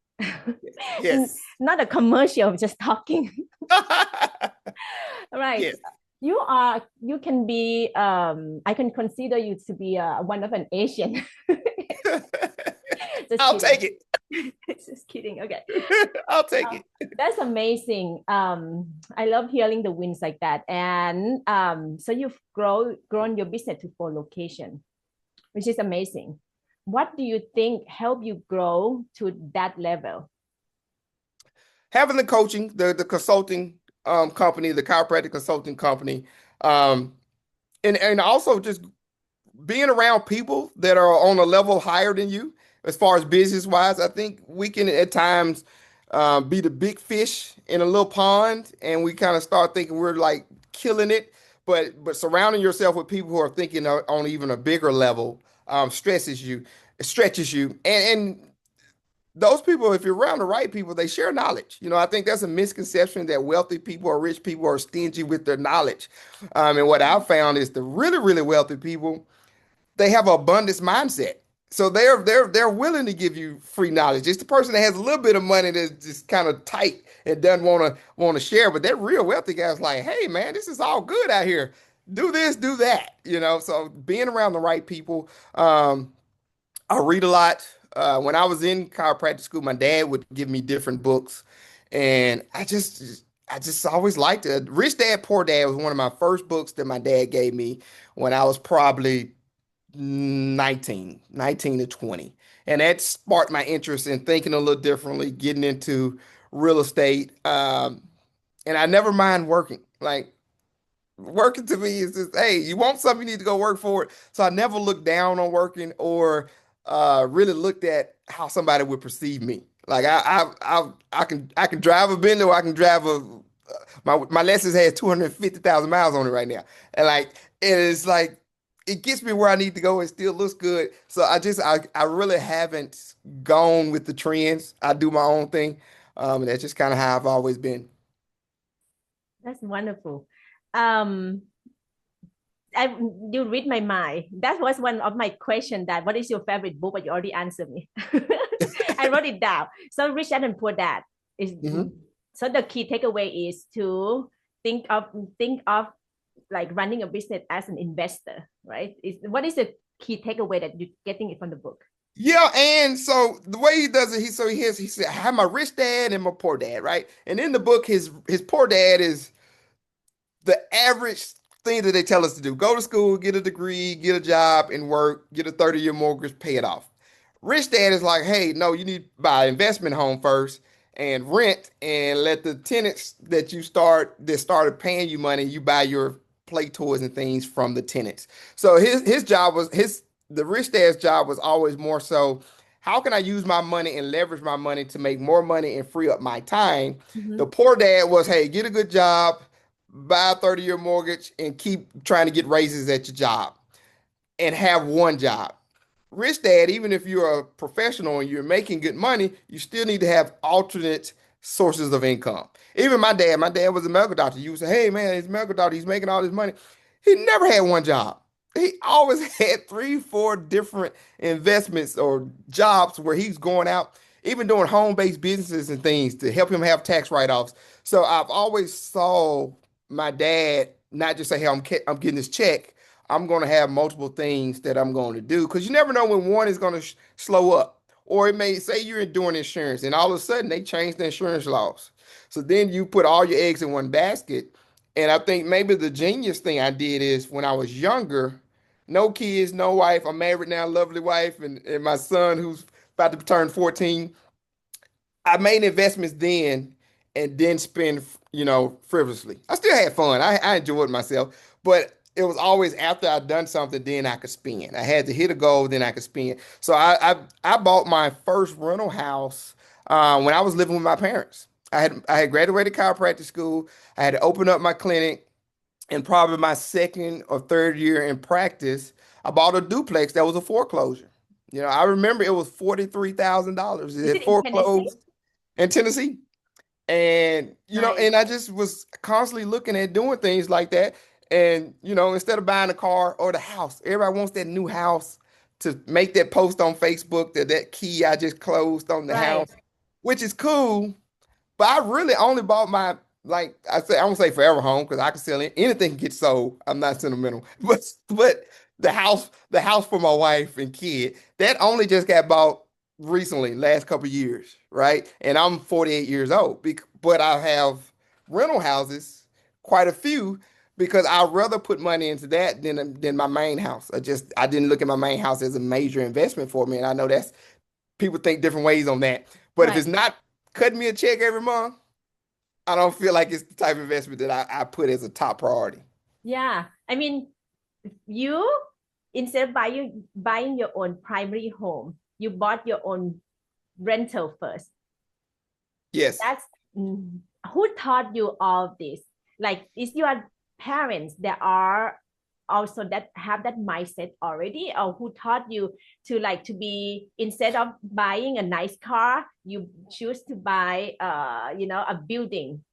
Yes. Not a commercial, just talking. Right. Yes. You can be, I can consider you to be one of an Asian. Just I'll kidding. take it. Just kidding. Okay. I'll take Uh, it. that's amazing. I love hearing the wins like that. And so you've grown your business to 4 locations, which is amazing. What do you think helped you grow to that level? Having the coaching, the consulting company, the chiropractic consulting company, um, and also just being around people that are on a level higher than you as far as business wise. I think we can at times be the big fish in a little pond, and we kind of start thinking we're like killing it. But surrounding yourself with people who are thinking on even a bigger level stretches you, and those people, if you're around the right people, they share knowledge. I think that's a misconception that wealthy people or rich people are stingy with their knowledge. And what I've found is the really, really wealthy people, they have an abundance mindset. So they're willing to give you free knowledge. It's the person that has a little bit of money that's just kind of tight and doesn't want to share. But that real wealthy guy's like, "Hey man, this is all good out here. Do this, do that." So being around the right people. I read a lot. When I was in chiropractic school, my dad would give me different books, and I just always liked it. Rich Dad Poor Dad was one of my first books that my dad gave me when I was probably 19 to 20. And that sparked my interest in thinking a little differently, getting into real estate. And I never mind working. Like working to me is just, hey, you want something, you need to go work for it. So I never looked down on working or really looked at how somebody would perceive me. Like I can drive a Bentley or I can drive a my Lexus has 250,000 miles on it right now. And like it is like it gets me where I need to go. It still looks good. So I really haven't gone with the trends. I do my own thing. And that's just kind of how I've always been. That's wonderful. Um, I you read my mind. That was one of my question. That what is your favorite book? But you already answered me. I wrote it down. So Rich Dad and Poor Dad is Mhm. so the key takeaway is to think of like running a business as an investor, right? Is what is the key takeaway that you're getting it from the book? Yeah, and so the way he does it, he said, I have my rich dad and my poor dad, right? And in the book, his poor dad is the average thing that they tell us to do. Go to school, get a degree, get a job, and work, get a 30-year mortgage, pay it off. Rich dad is like, hey, no, you need to buy an investment home first and rent and let the tenants that started paying you money, you buy your play toys and things from the tenants. So his job was the rich dad's job was always more so, how can I use my money and leverage my money to make more money and free up my time? The Mm-hmm. poor dad was, hey, get a good job, buy a 30-year mortgage, and keep trying to get raises at your job and have one job. Rich dad, even if you're a professional and you're making good money, you still need to have alternate sources of income. Even my dad was a medical doctor. You would say, hey man, he's a medical doctor, he's making all this money. He never had one job. He always had three, four different investments or jobs where he's going out, even doing home-based businesses and things to help him have tax write-offs. So I've always saw my dad not just say, hey, I'm getting this check. I'm going to have multiple things that I'm going to do because you never know when one is going to slow up. Or it may say you're doing insurance and all of a sudden they change the insurance laws. So then you put all your eggs in one basket. And I think maybe the genius thing I did is when I was younger, no kids, no wife. I'm married now, lovely wife, and my son who's about to turn 14. I made investments then and didn't spend, frivolously. I still had fun. I enjoyed myself, but it was always after I'd done something, then I could spend. I had to hit a goal, then I could spend. So I bought my first rental house when I was living with my parents. I had graduated chiropractic school. I had to open up my clinic, and probably my second or third year in practice, I bought a duplex that was a foreclosure. I remember it was $43,000. It Is had it in Tennessee? foreclosed in Tennessee. And, Nice. and I just was constantly looking at doing things like that. And, instead of buying a car or the house, everybody wants that new house to make that post on Facebook that key I just closed on the Right. house, which is cool. But I really only bought my, like I say, I won't say forever home because I can sell anything can get sold. I'm not sentimental. But the house for my wife and kid, that only just got bought recently, last couple of years, right? And I'm 48 years old. But I have rental houses, quite a few, because I'd rather put money into that than my main house. I didn't look at my main house as a major investment for me. And I know that's people think different ways on that. But if Right. it's not cutting me a check every month, I don't feel like it's the type of investment that I put as a top priority. Yeah. I mean, you instead of buying your own primary home, you bought your own rental first. Yes. That's who taught you all this? Like, is your parents that are also that have that mindset already, or who taught you to like to be instead of buying a nice car, you choose to buy a building,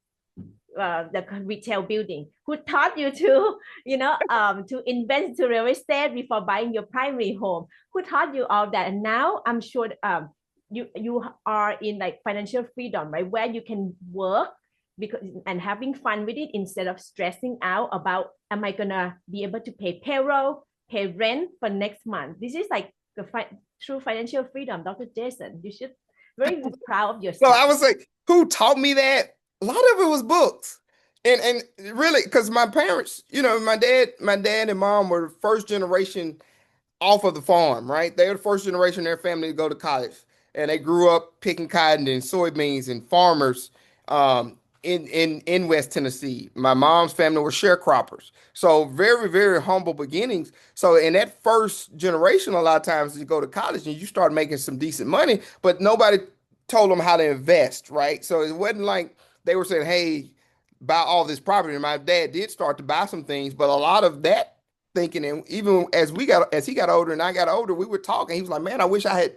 the retail building? Who taught you to to invest to real estate before buying your primary home? Who taught you all that? And now I'm sure you are in like financial freedom, right, where you can work because and having fun with it instead of stressing out about am I gonna be able to pay payroll, pay rent for next month. This is like the true financial freedom, Dr. Jayson. You should very proud of So yourself. I would say, who taught me that? a lot of it was books. And really, because my parents, my dad and mom were first generation off of the farm, right? They were the first generation in their family to go to college, and they grew up picking cotton and soybeans and farmers in West Tennessee. My mom's family were sharecroppers, so very very humble beginnings. So in that first generation, a lot of times you go to college and you start making some decent money, but nobody told them how to invest, right? So it wasn't like they were saying, "Hey, buy all this property." And my dad did start to buy some things, but a lot of that thinking, and even as he got older and I got older, we were talking. He was like, "Man, I wish I had."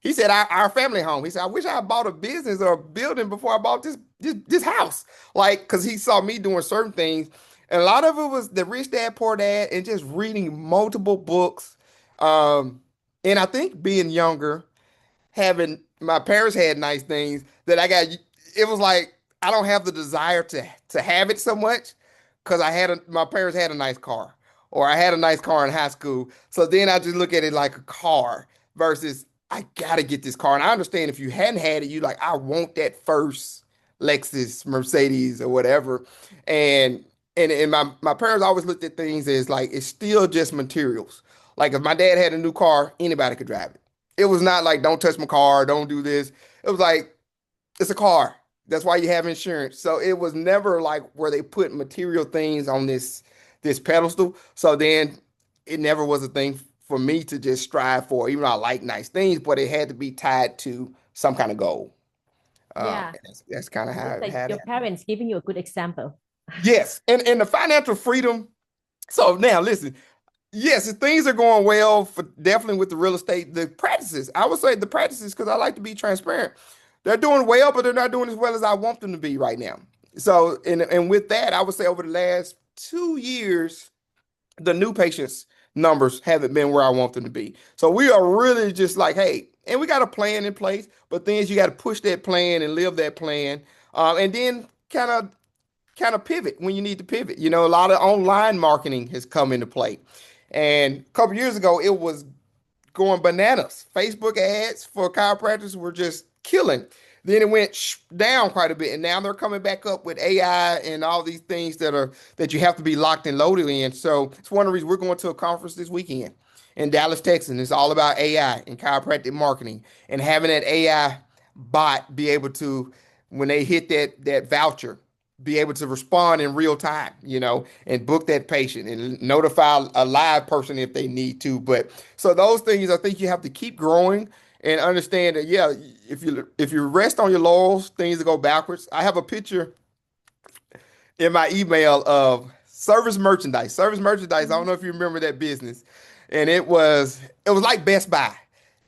He said, "Our family home." He said, "I wish I had bought a business or a building before I bought this house." Like, because he saw me doing certain things, and a lot of it was the Rich Dad Poor Dad and just reading multiple books. Um, and I think being younger, having my parents had nice things that I got. It was like I don't have the desire to have it so much because my parents had a nice car, or I had a nice car in high school. So then I just look at it like a car versus I gotta get this car. And I understand if you hadn't had it, you like I want that first Lexus, Mercedes, or whatever. And and my parents always looked at things as like it's still just materials. Like if my dad had a new car, anybody could drive it. It was not like don't touch my car, don't do this. It was like it's a car. That's why you have insurance. So it was never like where they put material things on this pedestal. So then it never was a thing for me to just strive for, even though I like nice things, but it had to be tied to some kind of goal. Yeah, And that's kind of how it's it like had your it. parents giving you a good example. Yes, and the financial freedom. So now listen, yes, if things are going well for definitely with the real estate. The practices, I would say the practices, because I like to be transparent. They're doing well, but they're not doing as well as I want them to be right now. So, and with that, I would say over the last 2 years, the new patients numbers haven't been where I want them to be. So we are really just like, hey, and we got a plan in place, but things you got to push that plan and live that plan, and then kind of pivot when you need to pivot. A lot of online marketing has come into play. And a couple years ago, it was going bananas. Facebook ads for chiropractors were just killing. Then it went down quite a bit, and now they're coming back up with AI and all these things that you have to be locked and loaded in. So it's one of the reasons we're going to a conference this weekend in Dallas, Texas. And it's all about AI and chiropractic marketing and having that AI bot be able to, when they hit that voucher, be able to respond in real time, and book that patient and notify a live person if they need to. But so those things, I think you have to keep growing and understand that, yeah, if you rest on your laurels, things will go backwards. I have a picture in my email of service merchandise. Service merchandise. I don't Mhm. know if you remember that business, and it was like Best Buy.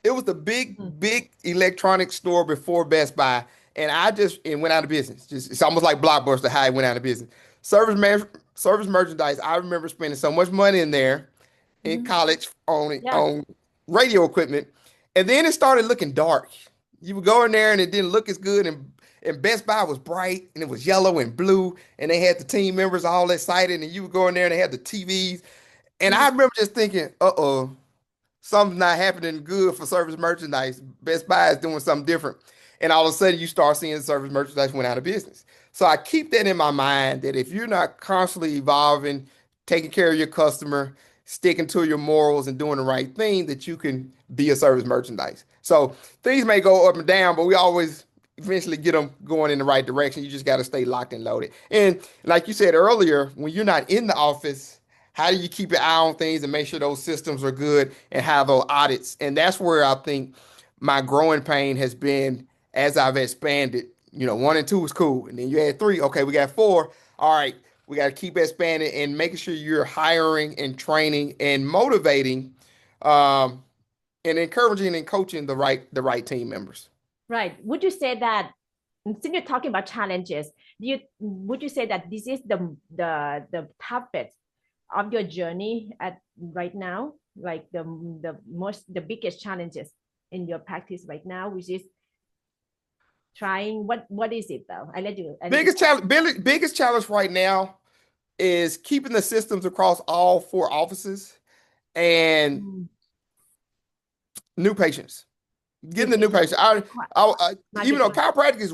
It was the big Mm. big electronics store before Best Buy, and I just it went out of business. Just it's almost like Blockbuster how it went out of business. Service merchandise. I remember spending so much money in there in Mhm. college on Yeah. on radio equipment, and then it started looking dark. You would go in there and it didn't look as good, and Best Buy was bright and it was yellow and blue, and they had the team members all excited, and you would go in there and they had the TVs, and I Mm. remember just thinking, uh-oh, something's not happening good for service merchandise. Best Buy is doing something different. And all of a sudden you start seeing service merchandise went out of business. So I keep that in my mind that if you're not constantly evolving, taking care of your customer, sticking to your morals and doing the right thing, that you can be a service merchandise. So things may go up and down, but we always eventually get them going in the right direction. You just got to stay locked and loaded. And like you said earlier, when you're not in the office, how do you keep your eye on things and make sure those systems are good and have those audits? And that's where I think my growing pain has been as I've expanded. 1 and 2 is cool. And then you add 3. Okay, we got 4. All right, we got to keep expanding and making sure you're hiring and training and motivating, um, and encouraging and coaching the right team members. Right. Would you say that since you're talking about challenges, would you say that this is the toughest of your journey at right now? Like the biggest challenges in your practice right now, which is trying what is it though? I let you Biggest challenge right now is keeping the systems across all 4 offices and Mm. new patients. New Getting the new patient patient. I quite I might be even though quite chiropractic is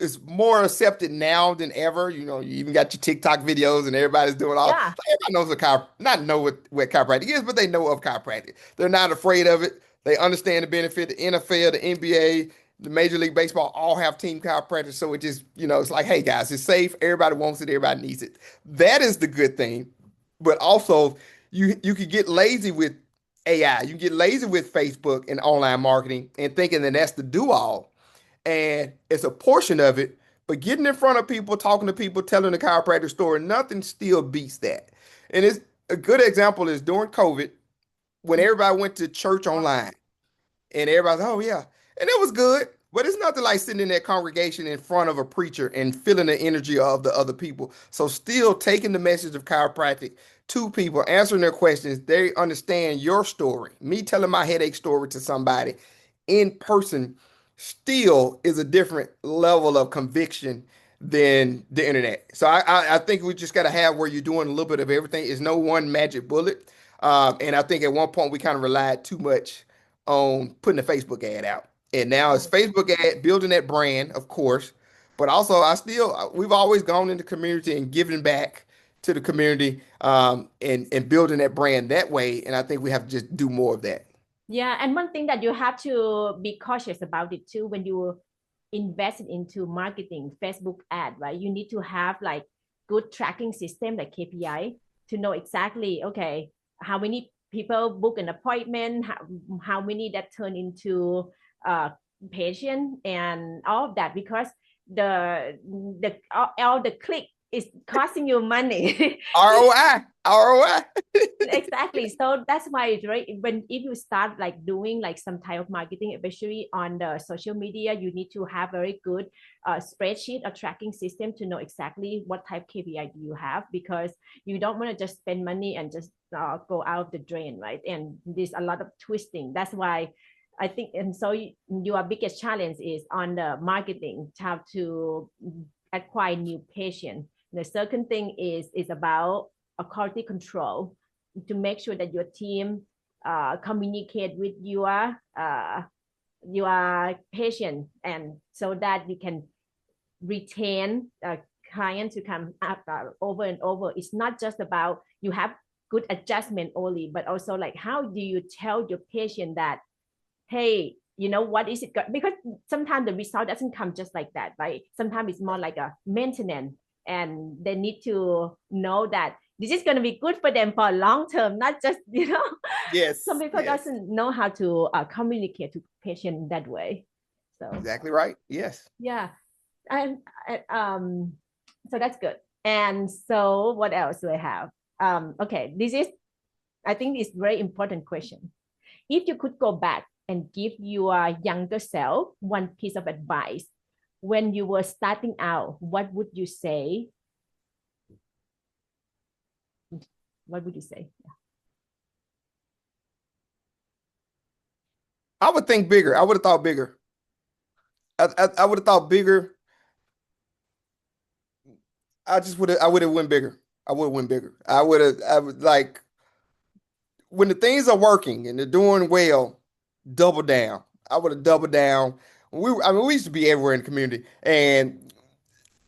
it's more accepted now than ever. You know, you even got your TikTok videos and everybody's doing all, Yeah. like, everybody knows not know what chiropractic is, but they know of chiropractic. They're not afraid of it. They understand the benefit. The NFL, the NBA, the Major League Baseball all have team chiropractors. So it just, it's like, hey guys, it's safe. Everybody wants it. Everybody needs it. That is the good thing. But also, you could get lazy with AI. You can get lazy with Facebook and online marketing and thinking that that's the do all, and it's a portion of it. But getting in front of people, talking to people, telling the chiropractor story, nothing still beats that. And it's a good example is during COVID when everybody went to church online. And everybody's, oh yeah. And it was good. But it's nothing like sitting in that congregation in front of a preacher and feeling the energy of the other people. So still taking the message of chiropractic to people, answering their questions, they understand your story. Me telling my headache story to somebody in person still is a different level of conviction than the internet. So I think we just got to have where you're doing a little bit of everything. It's no one magic bullet. And I think at one point we kind of relied too much on putting a Facebook ad out. And now it's Right. Facebook ad, building that brand, of course. But also, we've always gone into community and given back to the community, and building that brand that way. And I think we have to just do more of that. Yeah, and one thing that you have to be cautious about it too when you invest into marketing, Facebook ad, right? You need to have like good tracking system like KPI to know exactly, okay, how many people book an appointment, how many that turn into uh patient and all of that because all the click is costing you money. ROI, ROI. Exactly, so that's why it's right when if you start like doing like some type of marketing, especially on the social media, you need to have very good spreadsheet or tracking system to know exactly what type KPI do you have, because you don't want to just spend money and just go out of the drain, right? And there's a lot of twisting. That's why I think, and so your biggest challenge is on the marketing, how to acquire new patient. The second thing is about a quality control to make sure that your team communicate with your patient, and so that you can retain clients to come up over and over. It's not just about you have good adjustment only, but also like how do you tell your patient that, hey, you know what is it because sometimes the result doesn't come just like that, right? Sometimes it's more like a maintenance, and they need to know that this is going to be good for them for a long term, not just some Yes, people yes. doesn't know how to communicate to patient that way. So Exactly right. Yes. yeah, and so that's good. And so what else do I have? Okay, this is, I think it's very important question. If you could go back and give your younger self one piece of advice when you were starting out, what would you say? What would you say? I would think bigger. I would have thought bigger. I would have thought bigger. I would have went bigger. I would have went bigger. I would like when the things are working and they're doing well, double down. I would have doubled down. We used to be everywhere in the community, and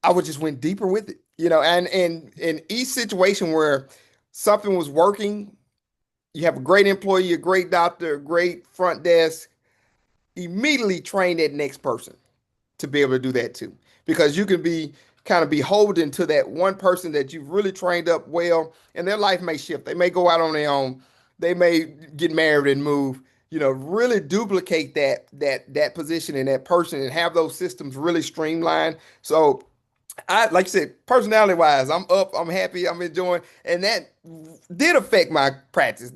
I would just went deeper with it, and in each situation where something was working, you have a great employee, a great doctor, a great front desk, immediately train that next person to be able to do that too. Because you can be kind of beholden to that one person that you've really trained up well, and their life may shift. They may go out on their own. They may get married and move. Really duplicate that position and that person and have those systems really streamlined. So I like I said, personality wise, I'm up, I'm happy, I'm enjoying, and that did affect my practice.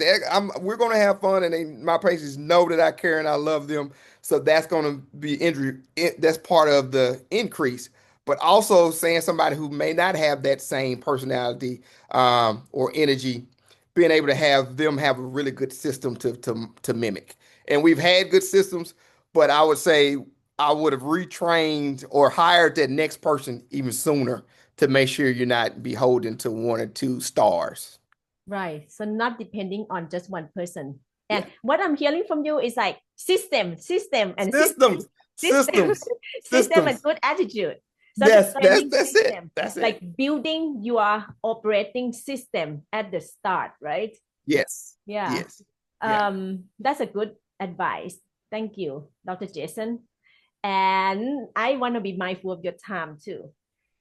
We're gonna have fun, and my patients know that I care and I love them, so that's gonna be injury. That's part of the increase, but also saying somebody who may not have that same personality, or energy, being able to have them have a really good system to mimic. And we've had good systems, but I would say I would have retrained or hired that next person even sooner to make sure you're not beholden to one or two stars. Right. So not depending on just one person. And Yeah. what I'm hearing from you is like system, and system. Systems. system, Systems. system and Systems. good attitude. So the Yes, training that's it. system, That's like it. building your operating system at the start, right? Yes. Yeah. Yes. Yeah. That's a good advice. Thank you, Dr. Jason. And I want to be mindful of your time too.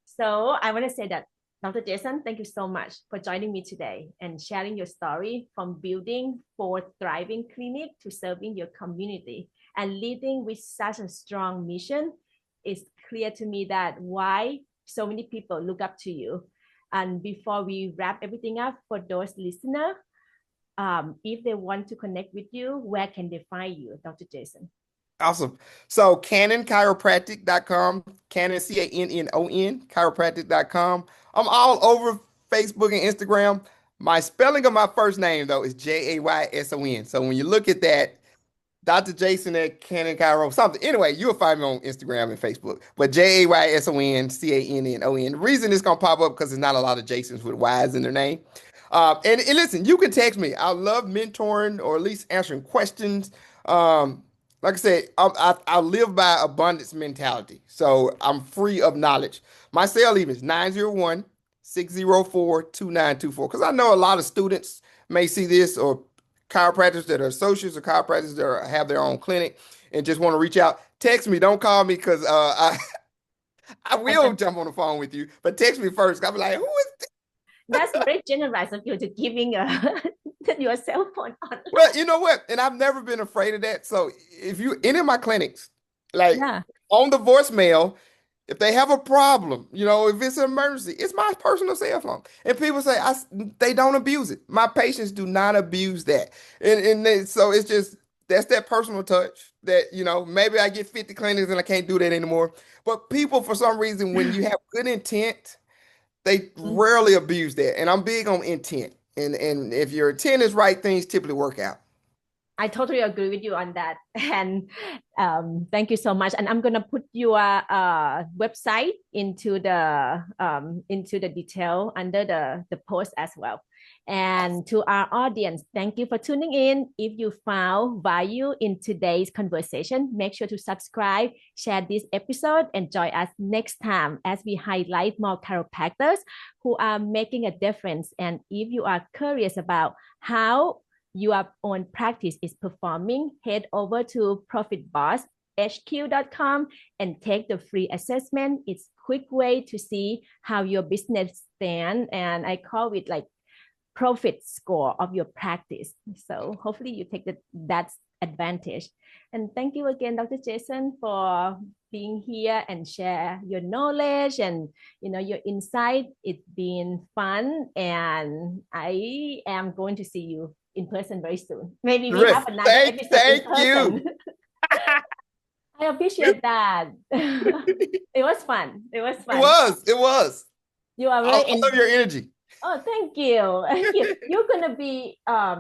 So I want to say that, Dr. Jason, thank you so much for joining me today and sharing your story from building for thriving clinic to serving your community and leading with such a strong mission. It's clear to me that why so many people look up to you. And before we wrap everything up, for those listeners, if they want to connect with you, where can they find you, Dr. Jason? Awesome. So cannonchiropractic.com, Cannon, Cannon, chiropractic.com. I'm all over Facebook and Instagram. My spelling of my first name, though, is Jayson. So when you look at that, Dr. Jason at Cannon Cairo, something. Anyway, you'll find me on Instagram and Facebook. But Jayson. The reason it's gonna pop up because there's not a lot of Jasons with Y's in their name. And listen, you can text me. I love mentoring or at least answering questions. Like I said, I live by abundance mentality. So I'm free of knowledge. My cell even is 901-604-2924. Because I know a lot of students may see this or chiropractors that are associates or chiropractors that have their own clinic and just want to reach out. Text me, don't call me because I will jump on the phone with you, but text me first. I'll be like, who is That's very generous of you to giving your cell phone on. Well, you know what? And I've never been afraid of that. So if you any of my clinics, like Yeah. on the voicemail, if they have a problem, if it's an emergency, it's my personal cell phone. And people say they don't abuse it. My patients do not abuse that. So it's just that's that personal touch that, maybe I get 50 clinics and I can't do that anymore. But people, for some reason, when you have good intent, they rarely abuse that. And I'm big on intent. And if your intent is right, things typically work out. I totally agree with you on that. And thank you so much. And I'm gonna put your website into the detail under the post as well. And to our audience, thank you for tuning in. If you found value in today's conversation, make sure to subscribe, share this episode, and join us next time as we highlight more chiropractors who are making a difference. And if you are curious about how your own practice is performing, head over to profitbosshq.com and take the free assessment. It's a quick way to see how your business stand, and I call it like profit score of your practice. So hopefully you take that advantage. And thank you again, Dr. Jason, for being here and share your knowledge and your insight. It's been fun, and I am going to see you in person very soon. Maybe we have another episode in Thank you. person. I appreciate that. It was fun. It was fun. It was. You are I very love your energy. Oh, thank you. Thank you. You're gonna be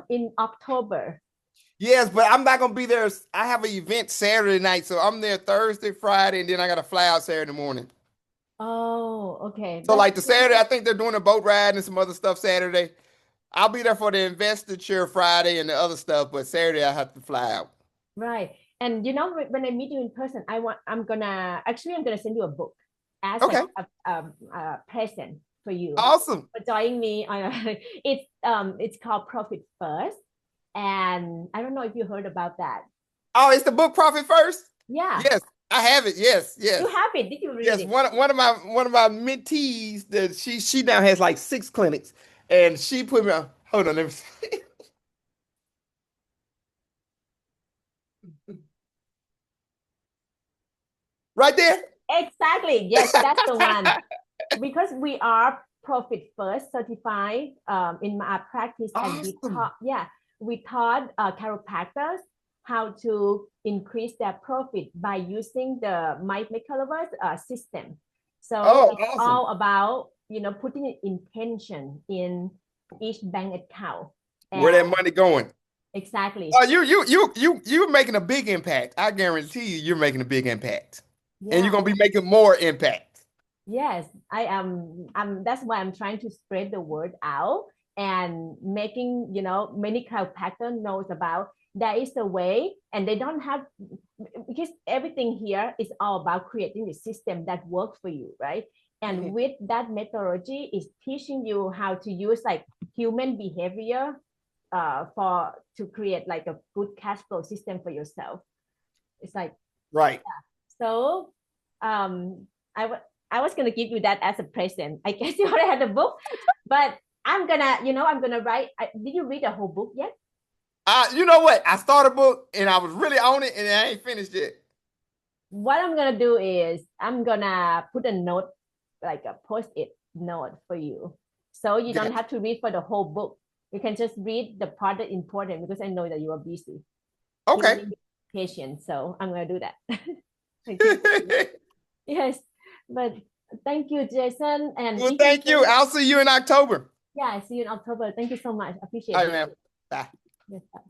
in October. Yes, but I'm not gonna be there. I have an event Saturday night, so I'm there Thursday, Friday, and then I gotta fly out Saturday morning. Oh, okay. So like the Saturday, I think they're doing a boat ride and some other stuff Saturday. I'll be there for the investiture Friday and the other stuff, but Saturday I have to fly out. Right. And when I meet you in person, I'm gonna send you a book as Okay. a present for you. Awesome. For joining me on it's called Profit First. And I don't know if you heard about that. Oh, it's the book Profit First? Yeah. Yes, I have it. Yes. You have it. Did you read Yes, it? one of my mentees that she now has like 6 clinics, and she put me on. Hold on, let me see. Right there. Exactly. Yes, that's the one. Because we are Profit First certified in our practice, and Awesome. we taught chiropractors how to increase their profit by using the Mike McCullough system. So it's Awesome. all about putting an intention in each bank account. Where that money going? Exactly. Oh, you're making a big impact. I guarantee you're making a big impact, and you're Yeah. gonna be making more impact. Yes, I am. That's why I'm trying to spread the word out and making many chiropractors knows about there is a way, and they don't have because everything here is all about creating the system that works for you, right? And with that methodology is teaching you how to use like human behavior for to create like a good cash flow system for yourself. It's like, Right. so I was gonna give you that as a present. I guess you already had the book, but I'm gonna write. Did you read the whole book yet? You know what? I started a book and I was really on it and I ain't finished yet. What I'm gonna do is I'm gonna put a note, like a post-it note for you, so you don't Gotcha. have to read for the whole book. You can just read the part that important because I know that you are busy. You Okay. need patience, so I'm gonna do that. Thank you. Yes, but thank you, Jason. And Well, if you thank you. I'll see you in October. yeah, see you in October. Thank you so much. Appreciate All right, you. man. Bye. Yes, bye.